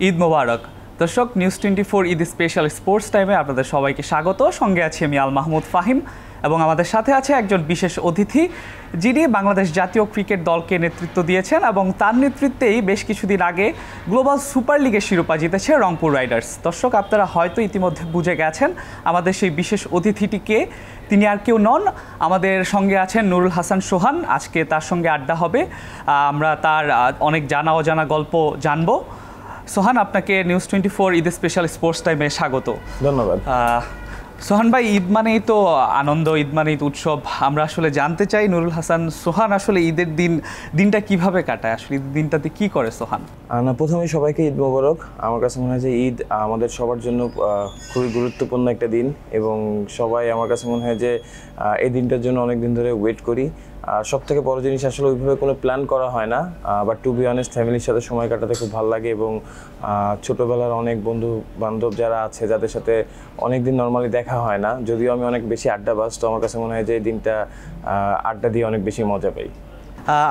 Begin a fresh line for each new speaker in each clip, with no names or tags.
ঈদ মোবারক দর্শক, news 24 Eid special sports টাইমে আপনাদের সবাইকে স্বাগত। সঙ্গে আছি আমি আল মাহমুদ ফাহিম এবং আমাদের সাথে আছে একজন বিশেষ অতিথি যিনি বাংলাদেশ জাতীয় ক্রিকেট দলকে নেতৃত্ব দিয়েছেন এবং তার নেতৃত্বেই বেশ কিছুদিন আগে গ্লোবাল সুপার লিগের শিরোপা জিতেছে রংপুর রাইডার্স। দর্শক, আপনারা হয়তো ইতিমধ্যে বুঝে গেছেন আমাদের সেই বিশেষ অতিথিটিকে। তিনি আর কেউ নন, আমাদের সঙ্গে আছেন নুরুল হাসান সোহান। আজকে তার সঙ্গে আড্ডা হবে, আমরা তার অনেক জানা অজানা গল্প জানবো। সোহান, আপনাকে নিউজ 24 ঈদ স্পেশাল স্পোর্টস টাইমে স্বাগত।
ধন্যবাদ।
সোহান ভাই, ঈদ মানেই তো আনন্দ, ঈদ মানেই তো উৎসব। আমরা আসলে জানতে চাই নুরুল হাসান সোহান আসলে ঈদের দিনটা কিভাবে কাটায়, আসলে ঈদের দিনটাতে কি করে সোহান?
না, প্রথমেই সবাইকে ঈদ মোবারক। আমার কাছে মনে হয় যে ঈদ আমাদের সবার জন্য খুবই গুরুত্বপূর্ণ একটা দিন এবং সবাই আমার কাছে মনে হয় যে এই দিনটার জন্য অনেক দিন ধরে ওয়েট করি। সব থেকে বড় জিনিস আসলে ওইভাবে কোনো প্ল্যান করা হয় না, বাট টু বি অনেস্ট ফ্যামিলির সাথে সময় কাটাতে খুব ভালো লাগে এবং ছোটোবেলার অনেক বন্ধু বান্ধব যারা আছে যাদের সাথে অনেক দিন নর্মালি দেখা হয় না, যদিও আমি অনেক বেশি আড্ডাবাজ, তো আমার কাছে মনে হয় যে এই দিনটা আড্ডা দিয়ে অনেক বেশি মজা পাই।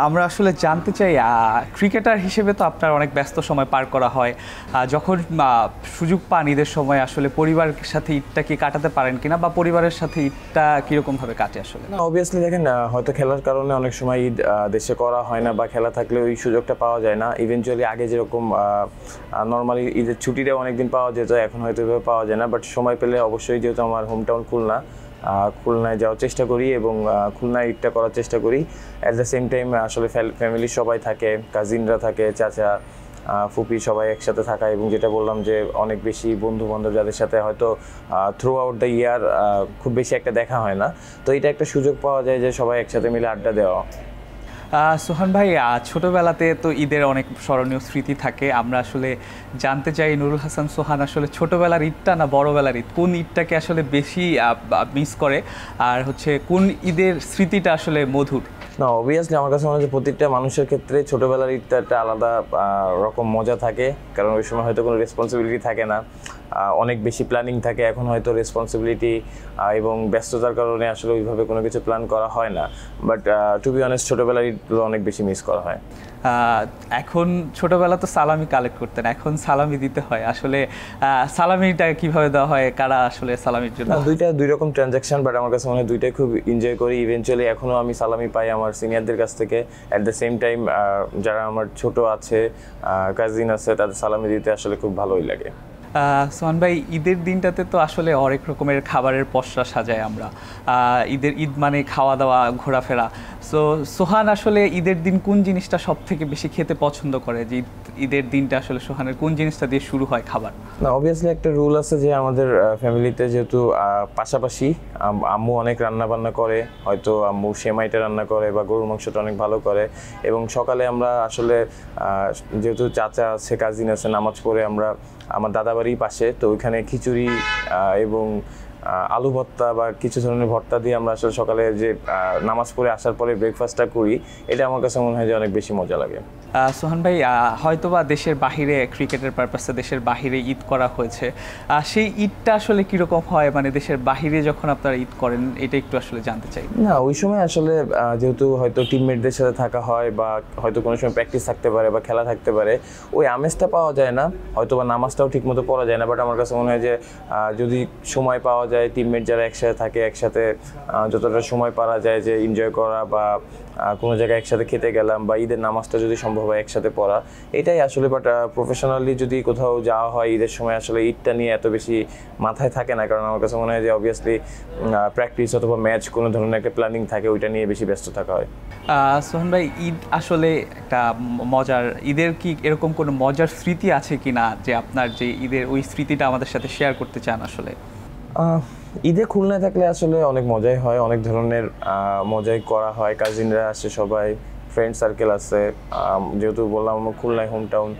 আমরা আসলে জানতে চাই, ক্রিকেটার হিসেবে তো আপনার অনেক ব্যস্ত সময় পার করা হয়, যখন সুযোগ পান ঈদের সময় আসলে পরিবারের সাথে ঈদটা কি কাটাতে পারেন কিনা, বা পরিবারের সাথে ঈদটা কীরকমভাবে কাটে আসলে?
না, অবভিয়াসলি দেখেন, হয়তো খেলার কারণে অনেক সময় ঈদ দেশে করা হয় না, বা খেলা থাকলে ওই সুযোগটা পাওয়া যায় না। ইভেনচুয়ালি আগে যেরকম নর্মালি ঈদের ছুটিটা অনেকদিন পাওয়া যেত, এখন হয়তো এভাবে পাওয়া যায় না, বাট সময় পেলে অবশ্যই, যেহেতু আমার হোম টাউন খুলনায় যাওয়ার চেষ্টা করি এবং খুলনায় ঈদটা করার চেষ্টা করি। অ্যাট দ্য সেম টাইম আসলে ফ্যামিলির সবাই থাকে, কাজিনরা থাকে, চাচা ফুপি সবাই একসাথে থাকা, এবং যেটা বললাম যে অনেক বেশি বন্ধু বান্ধব যাদের সাথে হয়তো থ্রু আউট দ্য ইয়ার খুব বেশি একটা দেখা হয় না, তো এটা একটা সুযোগ পাওয়া যায় যে সবাই একসাথে মিলে আড্ডা দেওয়া।
সোহান ভাই, ছোটোবেলাতে তো ঈদের অনেক স্মরণীয় স্মৃতি থাকে। আমরা আসলে জানতে চাই নুরুল হাসান সোহান আসলে ছোটোবেলার ঈদটা না বড়োবেলার ঈদ, কোন ঈদটাকে আসলে বেশি মিস করে, আর হচ্ছে কোন ঈদের স্মৃতিটা আসলে মধুর?
না, অবভিয়াসলি আমার কাছে মনে হয় যে প্রত্যেকটা মানুষের ক্ষেত্রে ছোটোবেলার ঈদটা একটা আলাদা রকম মজা থাকে, কারণ ওই সময় হয়তো কোনো রেসপন্সিবিলিটি থাকে না, অনেক বেশি প্ল্যানিং থাকে। এখন হয়তো রেসপন্সিবিলিটি এবং ব্যস্ততার কারণে আসলে ওইভাবে কোনো কিছু প্ল্যান করা হয় না, বাট টু বি অনেস্ট ছোটোবেলার ঈদগুলো অনেক বেশি মিস করা হয়।
এখন ছোটোবেলা তো সালামি কালেক্ট করতেন, এখন সালামি দিতে হয়। আসলে সালামিটা কিভাবে দেওয়া হয়, কারা আসলে সালামির জন্য?
দুই রকম ট্রানজ্যাকশন, বাট আমার কাছে মনে হয় দুইটাই খুব এনজয় করি। ইভেনচুয়ালি এখনও আমি সালামি পাই আমার সিনিয়রদের কাছ থেকে। অ্যাট দ্য সেম টাইম যারা আমার ছোট আছে, কাজিন আছে, তাদের সালামি দিতে আসলে খুব ভালোই লাগে।
সোহান ভাই, ঈদের দিনটাতে তো আসলে অনেক রকমের খাবারের পসরা সাজাই আমরা। ঈদ মানে খাওয়া দাওয়া, ঘোরাফেরা। সোহান আসলে ঈদের দিন কোন জিনিসটা সব থেকে বেশি খেতে পছন্দ করে, যে ঈদের দিনটা আসলে সোহানের কোন জিনিসটা দিয়ে শুরু হয় খাবার?
না, অবভিয়াসলি একটা রুল আছে যে আমাদের ফ্যামিলিতে যেহেতু পাশাপাশি আম্মু অনেক রান্না বান্না করে, হয়তো আম্মু সেমাইটা রান্না করে বা গরুর মাংসটা অনেক ভালো করে, এবং সকালে আমরা আসলে যেহেতু চাচা আছে, কাজিন আছে, নামাজ পড়ে আমরা আমার দাদা বাড়ির পাশে, তো ওইখানে খিচুড়ি এবং আলু ভর্তা বা কিছু ধরনের ভর্তা দিয়ে আমরা আসলে সকালে যে নামাজ পড়ে আসার পরে ব্রেকফাস্টটা করি, এটা আমার কাছে মনে হয় যে অনেক বেশি মজা লাগে।
সোহান ভাই, হয়তোবা দেশের বাহিরে ক্রিকেটের পারপাসে দেশের বাহিরে ঈদ করা হয়েছে, সেই ঈদটা আসলে কীরকম হয়, মানে দেশের বাহিরে যখন আপনারা ঈদ করেন, এটা একটু আসলে জানতে চাই।
না, ওই সময় আসলে যেহেতু হয়তো টিমমেটদের সাথে থাকা হয়, বা হয়তো কোনো সময় প্র্যাকটিস থাকতে পারে বা খেলা থাকতে পারে, ওই আমেজটা পাওয়া যায় না, হয়তো বা নামাজটাও ঠিকমতো পড়া যায় না, বাট আমার কাছে মনে হয় যে যদি সময় পাওয়া যায়, টিমমেট যারা একসাথে থাকে, একসাথে যতটা সময় পাওয়া যায় যে এনজয় করা, বা কোনো জায়গায় একসাথে খেতে গেলাম, বা ঈদের নামাজটা যদি সম্ভব হয় একসাথে পড়া, এটাই আসলে। বাট প্রফেশনালি যদি কোথাও যাওয়া হয় ঈদের সময়, আসলে ঈদটা নিয়ে এত বেশি মাথায় থাকে না, কারণ আমার কাছে মনে হয় যে অবভিয়াসলি প্র্যাকটিস অথবা ম্যাচ কোনো ধরনের একটা প্ল্যানিং থাকে, ওইটা নিয়ে বেশি ব্যস্ত থাকা হয়।
সোহান ভাই, ঈদ আসলে একটা মজার, ঈদের কি এরকম কোনো মজার স্মৃতি আছে কি না, যে আপনার যে ঈদের ওই স্মৃতিটা আমাদের সাথে শেয়ার করতে চান? আসলে
ঈদে খুলনায় থাকলে আসলে অনেক মজাই হয়, অনেক ধরনের মজাই করা হয়, কাজিনরা আসে, সবাই ফ্রেন্ড সার্কেল আছে। যেহেতু বললাম আমার খুলনায় হোম টাউন,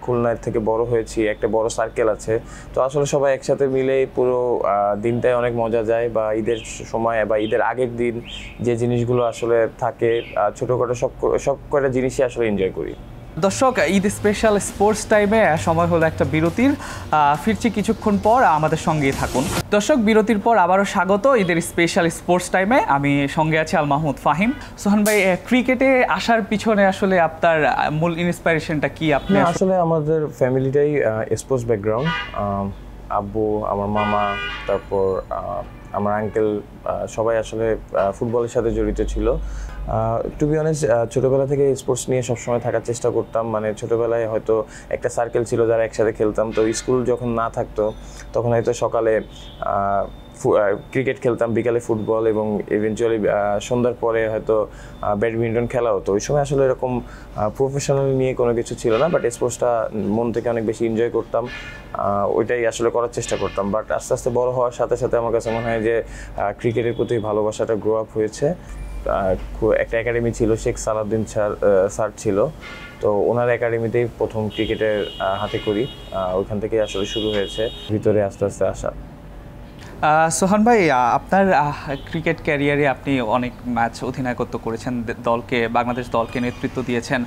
খুলনার থেকে বড় হয়েছি, একটা বড় সার্কেল আছে, তো আসলে সবাই একসাথে মিলে পুরো দিনটাই অনেক মজা যায়। বা ঈদের সময় বা ঈদের আগের দিন যে জিনিসগুলো আসলে থাকে, ছোটোখাটো সব কয়টা জিনিসই আসলে এনজয় করি।
দর্শক, ঈদ স্পেশাল স্পোর্টস টাইমে সময় হলো একটা বিরতির। ফিরছি কিছুক্ষণ পর, আমাদের সঙ্গেই থাকুন। দর্শক, বিরতির পর আবারও স্বাগত ঈদের স্পেশাল স্পোর্টস টাইমে। আমি সঙ্গে আছি আল মাহমুদ ফাহিম। সোহান ভাই, ক্রিকেটে আসার পিছনে আসলে আপনার মূল ইন্সপিরেশনটা কি? আপনি
আসলে আমাদের ফ্যামিলিটাই স্পোর্টস ব্যাকগ্রাউন্ড। আব্বু, আমার মামা, তারপর আমার আঙ্কেল, সবাই আসলে ফুটবলের সাথে জড়িত ছিল। টু বি অনেস্ট, ছোটোবেলা থেকে স্পোর্টস নিয়ে সবসময় থাকার চেষ্টা করতাম। মানে ছোটোবেলায় হয়তো একটা সার্কেল ছিল যারা একসাথে খেলতাম। তো স্কুল যখন না থাকতো তখন হয়তো সকালে ক্রিকেট খেলতাম, বিকালে ফুটবল, এবং ইভেনচুয়ালি সন্ধ্যার পরে হয়তো ব্যাডমিন্টন খেলা হতো। ওই সময় আসলে এরকম প্রফেশনাল নিয়ে কোনো কিছু ছিল না, বাট স্পোর্টসটা মন থেকে অনেক বেশি এনজয় করতাম। ওইটাই আসলে করার চেষ্টা করতাম। বাট আস্তে আস্তে বড় হওয়ার সাথে সাথে আমার কাছে মনে হয় যে ক্রিকেটের প্রতি ভালোবাসাটা গ্রো আপ হয়েছে। একটা একাডেমি ছিল, শেখ সালাউদ্দিন স্যার ছিল, তো ওনার একাডেমিতেই প্রথম ক্রিকেটের হাতে করি। ওইখান থেকে আসলে শুরু হয়েছে ভিতরে আস্তে আস্তে আসা।
সোহান ভাই, আপনার ক্রিকেট ক্যারিয়ারে আপনি অনেক ম্যাচ অধিনায়কত্ব করেছেন, বাংলাদেশ দলকে নেতৃত্ব দিয়েছেন।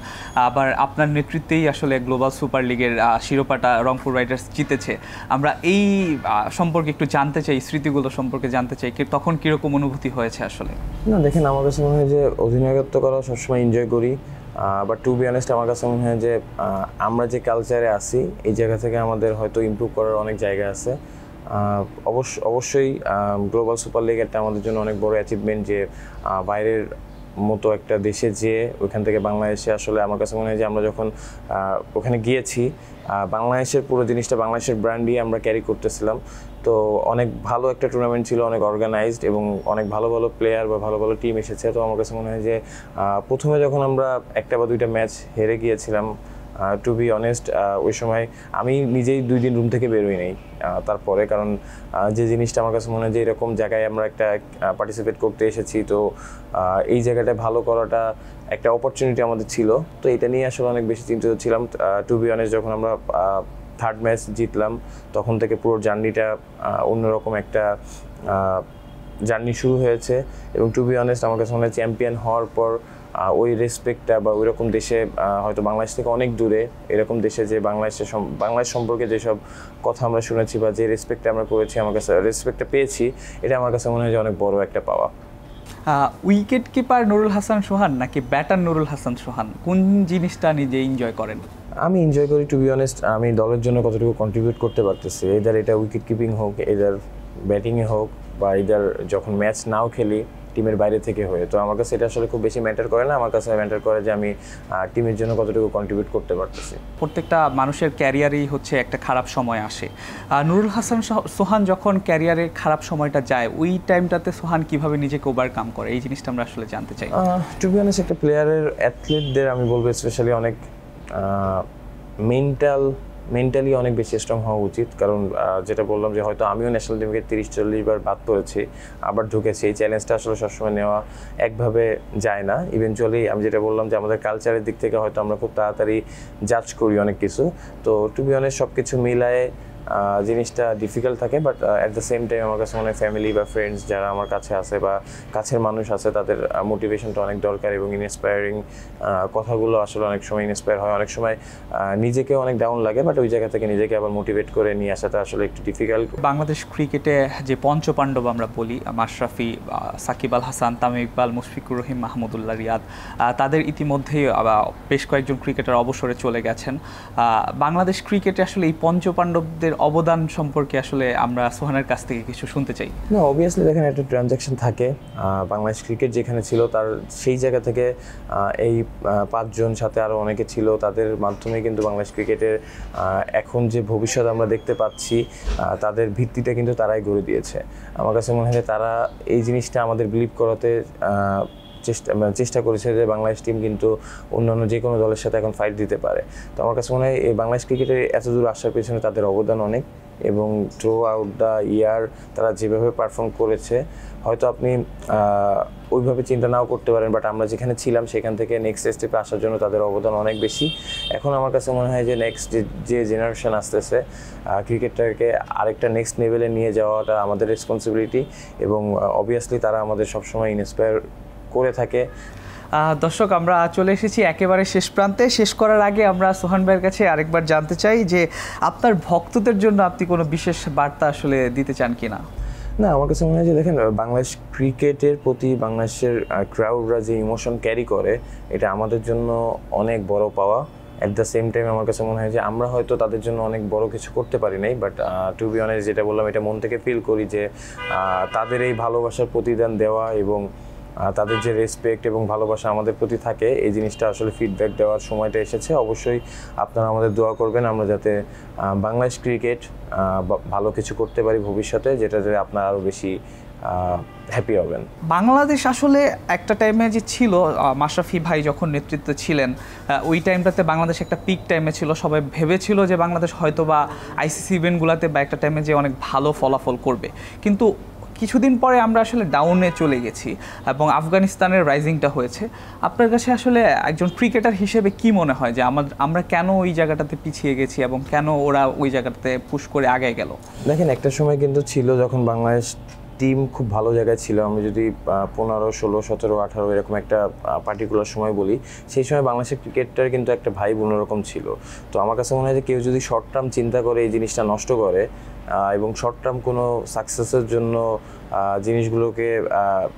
আবার আপনার নেতৃত্বেই আসলে গ্লোবাল সুপার লিগের শিরোপাটা রংপুর রাইডার্স জিতেছে। আমরা এই সম্পর্কে একটু জানতে চাই, স্মৃতিগুলো সম্পর্কে জানতে চাই। তখন কীরকম অনুভূতি হয়েছে আসলে?
না, দেখেন, আমার কাছে মনে হয় যে অধিনায়কত্ব করা সবসময় এনজয় করি। বাট টু বি অনেস্ট, আমার কাছে মনে হয় যে আমরা যে কালচারে আছি এই জায়গা থেকে আমাদের হয়তো ইমপ্রুভ করার অনেক জায়গা আছে। অবশ্যই গ্লোবাল সুপার লিগ একটা আমাদের জন্য অনেক বড় অ্যাচিভমেন্ট, যে বাইরের মতো একটা দেশে যেয়ে ওইখান থেকে বাংলাদেশে আসলে আমার কাছে মনে হয় যে আমরা যখন ওখানে গিয়েছি, বাংলাদেশের পুরো জিনিসটা বাংলাদেশের ব্র্যান্ড দিয়ে আমরা ক্যারি করতেছিলাম। তো অনেক ভালো একটা টুর্নামেন্ট ছিল, অনেক অর্গানাইজড, এবং অনেক ভালো ভালো প্লেয়ার বা ভালো ভালো টিম এসেছে। তো আমার কাছে মনে হয় যে প্রথমে যখন আমরা একটা বা দুইটা ম্যাচ হেরে গিয়েছিলাম, টু বি অনেস্ট, ওই সময় আমি নিজেই 2 দিন রুম থেকে বেরোই নাই তারপরে। কারণ যে জিনিসটা আমার কাছে মনে হয় যে এরকম জায়গায় আমরা একটা পার্টিসিপেট করতে এসেছি, তো এই জায়গাটায় ভালো করাটা একটা অপরচুনিটি আমাদের ছিল। তো এটা নিয়ে আসলে অনেক বেশি চিন্তিত ছিলাম। টু বি অনেস্ট, যখন আমরা থার্ড ম্যাচ জিতলাম তখন থেকে পুরো জার্নিটা অন্যরকম একটা জার্নি শুরু হয়েছে। এবং টু বি অনেস্ট, আমার কাছে মনে হয় চ্যাম্পিয়ন হওয়ার পর ওই রেসপেক্টটা বা ওই রকম দেশে, হয়তো বাংলাদেশ থেকে অনেক দূরে এরকম দেশে যে বাংলাদেশ সম্পর্কে যেসব কথা আমরা শুনেছি বা যে রেসপেক্টটা আমরা করেছি, আমার কাছে রেসপেক্টটা পেয়েছি, এটা আমার কাছে মনে হয় যে অনেক বড় একটা পাওয়া।
উইকেট কিপার নুরুল হাসান সোহান নাকি ব্যাটার নুরুল হাসান সোহান, কোন জিনিসটা নিজে এনজয় করেন?
আমি এনজয় করি, টু বি অনেস্ট, আমি দলের জন্য কতটুকু কন্ট্রিবিউট করতে পারতেছি। এদার এটা উইকেট কিপিং হোক, এদার ব্যাটিংয়ে হোক, বা এদার যখন ম্যাচ নাও খেলি টিমের বাইরে থেকে হয়ে। তো আমার কাছে এটা আসলে খুব বেশি ম্যাটার করে না। আমার কাছে ম্যাটার করে যে আমি টিমের জন্য কতটুকু কন্ট্রিবিউট করতে পারতেছি।
প্রত্যেকটা মানুষের ক্যারিয়ারেই হচ্ছে একটা খারাপ সময় আসে। নুরুল হাসান সোহান যখন ক্যারিয়ারের খারাপ সময়টা যায়, ওই টাইমটাতে সোহান কিভাবে নিজেকে ওভারকাম করে, এই জিনিসটা আমরা আসলে জানতে চাই।
টু বি অনেস্ট, একটা প্লেয়ারের অ্যাথলিটদের আমি বলবো স্পেশালি অনেক মেন্টালি অনেক বেশি স্ট্রং হওয়া উচিত। কারণ যেটা বললাম যে হয়তো আমিও ন্যাশনাল টিমকে 30-40 বার বাদ পড়েছি, আবার ঢুকেছি। এই চ্যালেঞ্জটা আসলে সবসময় নেওয়া একভাবে যায় না। ইভেনচুয়ালি আমি যেটা বললাম যে আমাদের কালচারের দিক থেকে হয়তো আমরা খুব তাড়াতাড়ি জাজ করি অনেক কিছু। তো টু বি অনেস্ট, সব কিছু মিলায়ে জিনিসটা ডিফিকাল্ট থাকে। But at the same time আমার কাছে মনে হয় ফ্যামিলি বা ফ্রেন্ডস যারা আমার কাছে আছে বা কাছের মানুষ আছে, তাদের মোটিভেশনটা অনেক দরকার, এবং ইন্সপায়ারিং কথাগুলো আসলে অনেক সময় ইন্সপায়ার হয়। অনেক সময় নিজেকে অনেক ডাউন লাগে, বাট ওই জায়গা থেকে নিজেকে আবার মোটিভেট করে নিয়ে আসাটা আসলে একটু ডিফিকাল্ট।
বাংলাদেশ ক্রিকেটে যে পঞ্চপাণ্ডব আমরা বলি, মাশরাফি, সাকিব আল হাসান, তামিম ইকবাল, মুশফিকুর রহিম, মাহমুদুল্লাহ রিয়াদ, তাদের ইতিমধ্যেই বেশ কয়েকজন ক্রিকেটার অবসরে চলে গেছেন। বাংলাদেশ ক্রিকেটে আসলে এই পঞ্চপাণ্ডবদের অবদান সম্পর্কে আসলে আমরা সোহানের কাছ থেকে কিছু শুনতে চাই।
না, অবভিয়াসলি দেখেন, একটা ট্রানজ্যাকশন থাকে। বাংলাদেশ ক্রিকেট যেখানে ছিল তার সেই জায়গা থেকে এই 5 জন সাথে আরও অনেকে ছিল, তাদের মাধ্যমে কিন্তু বাংলাদেশ ক্রিকেটের এখন যে ভবিষ্যৎ আমরা দেখতে পাচ্ছি, তাদের ভিত্তিটা কিন্তু তারাই গড়ে দিয়েছে। আমার কাছে মনে হয় তারা এই জিনিসটা আমাদের বিলিভ করাতে চেষ্টা করেছে যে বাংলাদেশ টিম কিন্তু অন্যান্য যে কোনো দলের সাথে এখন ফাইট দিতে পারে। তো আমার কাছে মনে হয় এই বাংলাদেশ ক্রিকেটে এত দূর আসার পেছনে তাদের অবদান অনেক, এবং থ্রু আউট দ্য ইয়ার তারা যেভাবে পারফর্ম করেছে, হয়তো আপনি ওইভাবে চিন্তা নাও করতে পারেন, বাট আমরা যেখানে ছিলাম সেখান থেকে নেক্সট স্টেপে আসার জন্য তাদের অবদান অনেক বেশি। এখন আমার কাছে মনে হয় যে নেক্সট যে জেনারেশন আসতেছে, ক্রিকেটটাকে আরেকটা নেক্সট লেভেলে নিয়ে যাওয়াটা আমাদের রেসপন্সিবিলিটি, এবং অবভিয়াসলি তারা আমাদের সবসময় ইন্সপায়ার করে থাকে।
দর্শক, আমরা চলে এসেছি একেবারে শেষ প্রান্তে। শেষ করার আগে আমরা সোহান ভাইয়ের কাছে আরেকবার জানতে চাই যে আপনার ভক্তদের জন্য আপনি কোনো বিশেষ বার্তা আসলে দিতে চান কিনা।
না, আমার কাছে মনে হয় যে দেখেন, বাংলাদেশ ক্রিকেটের প্রতি বাংলাদেশের ক্রাউডরা যে ইমোশন ক্যারি করে, এটা আমাদের জন্য অনেক বড় পাওয়া। অ্যাট দ্য সেম টাইম আমার কাছে মনে হয় যে আমরা হয়তো তাদের জন্য অনেক বড় কিছু করতে পারি নাই, বাট টু বি অনেস্ট যেটা বললাম, এটা মন থেকে ফিল করি যে তাদের এই ভালোবাসার প্রতিদান দেওয়া এবং তাদের যে রেসপেক্ট এবং ভালোবাসা আমাদের প্রতি থাকে, এই জিনিসটা আসলে ফিডব্যাক দেওয়ার সময়টা এসেছে। অবশ্যই আপনারা আমাদের দোয়া করবেন আমরা যাতে বাংলাদেশ ক্রিকেট ভালো কিছু করতে পারি ভবিষ্যতে, যেটাতে আপনারা আরও বেশি হ্যাপি হবেন।
বাংলাদেশ আসলে একটা টাইমে যে ছিল, মাশরাফি ভাই যখন নেতৃত্বে ছিলেন, ওই টাইমটাতে বাংলাদেশ একটা পিক টাইমে ছিল। সবাই ভেবেছিল যে বাংলাদেশ হয়তো বা আইসিসি ইভেন্টগুলোতে বা একটা টাইমে যে অনেক ভালো ফলাফল করবে, কিন্তু কিছুদিন পরে আমরা আসলে ডাউনে চলে গেছি এবং আফগানিস্তানের রাইজিংটা হয়েছে। আপনার কাছে আসলে একজন ক্রিকেটার হিসেবে কি মনে হয় যে আমরা কেন ওই জায়গাটাতে পিছিয়ে গেছি এবং কেন ওরা ওই জায়গাটাতে পুশ করে আগায় গেল?
দেখেন, একটা সময় কিন্তু ছিল যখন বাংলাদেশ টিম খুব ভালো জায়গায় ছিল। আমি যদি 15, 16, 17, 18 এরকম একটা পার্টিকুলার সময় বলি, সেই সময় বাংলাদেশের ক্রিকেটটার কিন্তু একটা ভাইব অন্যরকম ছিল। তো আমার কাছে মনে হয় যে কেউ যদি শর্ট টার্ম চিন্তা করে এই জিনিসটা নষ্ট করে এবং শর্ট টার্ম কোনো সাকসেসের জন্য জিনিসগুলোকে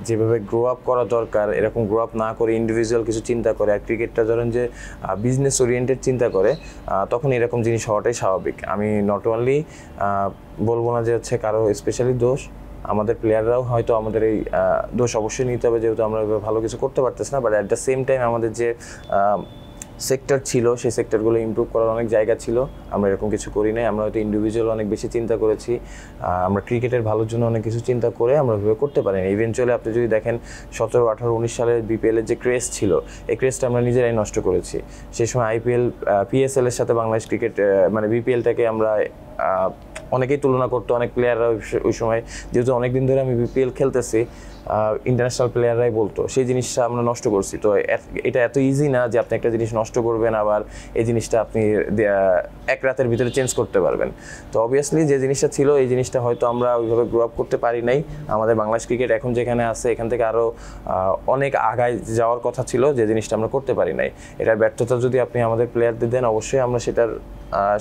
যেভাবে গ্রো আপ করা দরকার এরকম গ্রো আপ না করে ইন্ডিভিজুয়াল কিছু চিন্তা করে, আর ক্রিকেটটা ধরেন যে বিজনেস ওরিয়েন্টেড চিন্তা করে, তখন এরকম জিনিস হওয়াটাই স্বাভাবিক। আমি নট অনলি বলবো না যে হচ্ছে কারো স্পেশালি দোষ, আমাদের প্লেয়াররাও হয়তো আমাদের এই দোষ অবশ্যই নিতে হবে, যেহেতু আমরা ভালো কিছু করতে পারতেছি না। But at the same time আমাদের যে সেক্টর ছিল, সেই সেক্টরগুলো ইমপ্রুভ করার অনেক জায়গা ছিল। আমরা এরকম কিছু করি নাই। আমরা হয়তো ইন্ডিভিজুয়াল অনেক বেশি চিন্তা করেছি, আমরা ক্রিকেটের ভালোর জন্য অনেক কিছু চিন্তা করে আমরা ভেবে করতে পারিনি। ইভেনচুয়ালি আপনি যদি দেখেন 17, 18, 19 সালের বিপিএলের যে ক্রেজ ছিল, এই ক্রেজটা আমরা নিজেরাই নষ্ট করেছি। সেই সময় আইপিএল, পিএসএল এর সাথে বাংলাদেশ ক্রিকেট মানে বিপিএলটাকে আমরা অনেকেই তুলনা করতো, অনেক প্লেয়াররা ওই সময়, যেহেতু অনেকদিন ধরে আমি বিপিএল খেলতেছি, ইন্টারন্যাশনাল প্লেয়াররাই বলতো সেই জিনিসটা আমরা নষ্ট করছি। তো এটা এত ইজি না যে আপনি একটা জিনিস নষ্ট করবেন আবার এই জিনিসটা আপনি এক রাতের ভিতরে চেঞ্জ করতে পারবেন। তো অবভিয়াসলি যে জিনিসটা ছিল, এই জিনিসটা হয়তো আমরা ওইভাবে গ্রো আপ করতে পারি নাই। আমাদের বাংলাদেশ ক্রিকেট এখন যেখানে আছে, এখান থেকে আরও অনেক আগায় যাওয়ার কথা ছিল, যে জিনিসটা আমরা করতে পারি নাই। এটার ব্যর্থতা যদি আপনি আমাদের প্লেয়ারদের দেন, অবশ্যই আমরা সেটার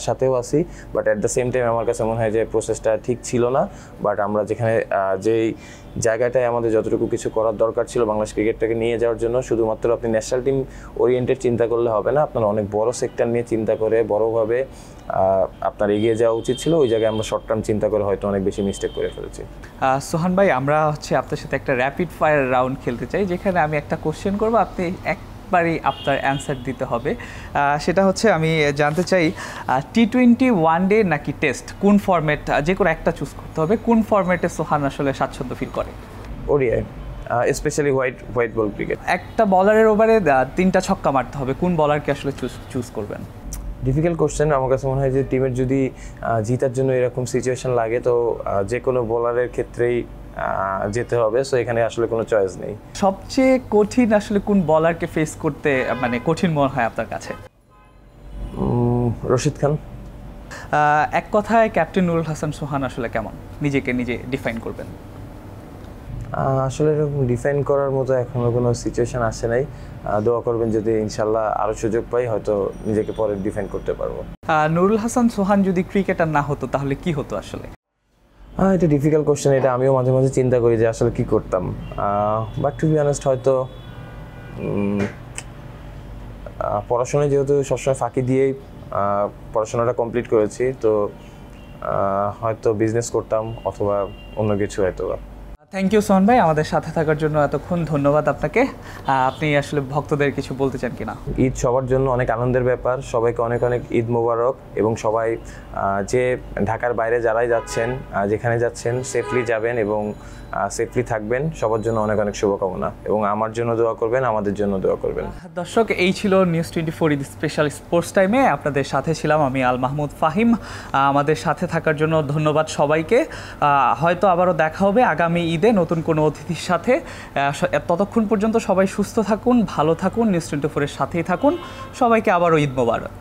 সাথেও আছি। But at the same time আমার কাছে মনে হয় যে প্রসেসটা ঠিক ছিল না। বাট আমরা যেখানে যেই জায়গাটায় আমাদের যতটুকু কিছু করার দরকার ছিল বাংলাদেশ ক্রিকেটটাকে নিয়ে যাওয়ার জন্য, শুধুমাত্র আপনি ন্যাশনাল টিম ওরিয়েন্টেড চিন্তা করলে হবে না, আপনার অনেক বড় সেক্টর নিয়ে চিন্তা করে বড়ভাবে আপনার এগিয়ে যাওয়া উচিত ছিল। ওই জায়গায় আমরা শর্ট টার্ম চিন্তা করে হয়তো অনেক বেশি মিস্টেক করে ফেলেছি।
সোহান ভাই, আমরা আপনার সাথে একটা র্যাপিড ফায়ার রাউন্ড খেলতে চাই, যেখানে আমি একটা কোশ্চেন করবো, আপনি একবারই আপনার অ্যান্সার দিতে হবে। সেটা হচ্ছে, আমি জানতে চাই T20 ওয়ানডে নাকি টেস্ট, কোন ফরম্যাট, যে কোনো একটা চুজ করতে হবে, কোন ফরম্যাটে সোহান আসলে স্বাচ্ছন্দ্য ফিল করে?
ODI, specially white ball cricket.
একটা বলারের ওভারে 3টা ছক্কা মারতে হবে, কোন বলারকে আসলে চুজ করবেন?
Difficult question. আমার কাছে মনে হয় যে টিমের যদি জিতার জন্য এরকম সিচুয়েশন লাগে, তো যে কোনো বোলারের ক্ষেত্রেই যেতে হবে। সো এখানে আসলে কোনো চয়েস নেই।
সবচেয়ে কঠিন আসলে কোন বলারকে ফেস করতে মানে কঠিন মনে হয় আপনার কাছে?
রশিদ খান।
এক কথায় ক্যাপ্টেন নুরুল হাসান সোহান আসলে কেমন, নিজেকে নিজে ডিফাইন করবেন?
আসলে এরকম ডিফাইন করার মতো এখনো কোনো সিচুয়েশন আসে নাই। দোয়া করবেন যদি ইনশাল্লাহ আরও সুযোগ পাই, হয়তো নিজেকে পরে ডিফাইন করতে পারবো।
নুরুল হাসান সোহান যদি ক্রিকেটার না হতো তাহলে কি হতো আসলে?
এটা ডিফিকাল্ট কোশ্চেন। এটা আমিও মাঝে মাঝে চিন্তা করি যে আসলে কি করতাম। বাট টু বি অনেস্ট, হয়তো পড়াশোনায় যেহেতু সবসময় ফাঁকি দিয়েই পড়াশোনাটা কমপ্লিট করেছি, তো হয়তো বিজনেস করতাম অথবা অন্য কিছু হয়তো।
থ্যাংক ইউ সোহান ভাই, আমাদের সাথে থাকার জন্য এতক্ষণ ধন্যবাদ আপনাকে। আপনি আসলে ভক্তদের কিছু বলতে চান কিনা?
ঈদ সবার জন্য অনেক আনন্দের ব্যাপার, সবাইকে অনেক অনেক ঈদ মোবারক। এবং সবাই যে ঢাকার বাইরে যারাই যাচ্ছেন, যেখানে যাচ্ছেন, সেফলি যাবেন এবং সেফলি থাকবেন। সবার জন্য অনেক অনেক শুভকামনা, এবং আমার জন্য দোয়া করবেন, আমাদের জন্য দোয়া করবেন।
দর্শক, এই ছিল নিউজ 24 ঈদ স্পেশাল স্পোর্টস টাইমে। আপনাদের সাথে ছিলাম আমি আল মাহমুদ ফাহিম। আমাদের সাথে থাকার জন্য ধন্যবাদ সবাইকে। হয়তো আবারও দেখা হবে আগামী ঈদে নতুন কোনো অতিথির সাথে। ততক্ষণ পর্যন্ত সবাই সুস্থ থাকুন, ভালো থাকুন, নিউজ 24 এর সাথেই থাকুন। সবাইকে আবারও ঈদ মোবারক।